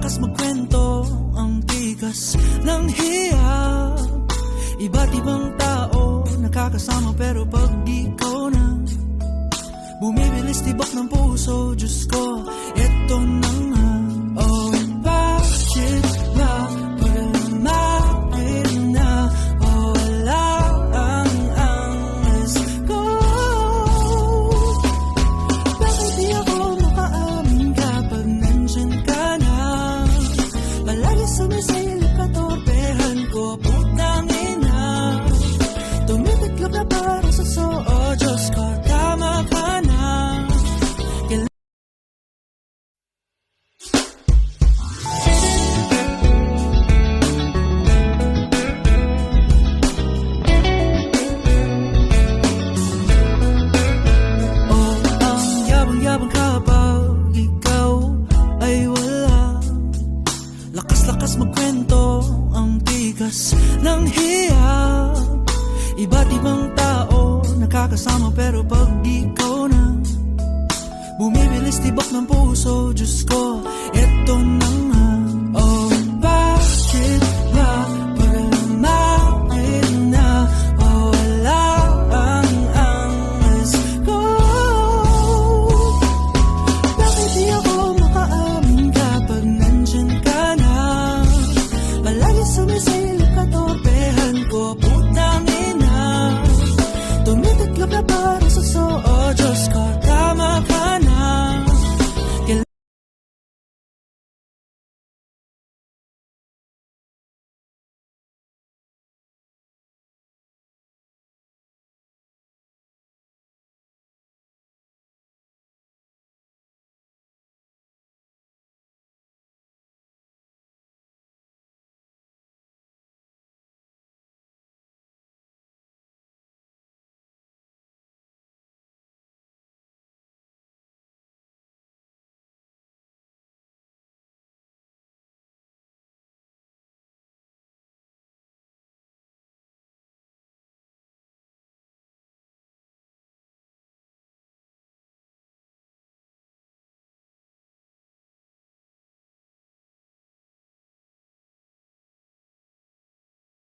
lakas magkwento, ang tigas ng hiya. Iba't ibang tao nakakasama, pero pag ikaw na bumibilis tibok ng puso, Diyos ko, eto na nga. Oh, bakit ba pag-alamakin na oh, wala ang angas ko? Bakit di ako makaamin kapag nandyan ka na? Palagi sumisilip ka, torpehan ko, putang ina. Tumitiklop na para sa oh Diyos ko, tama ka na. Oh, ang yabang-yabang kapag ikaw ay wala. Lakas-lakas magkwento, ang tigas ng hiya. Iba't ibang tao nakakasama, pero pag ikaw na bumibilis tibok ng puso, Diyos ko, eto na nga.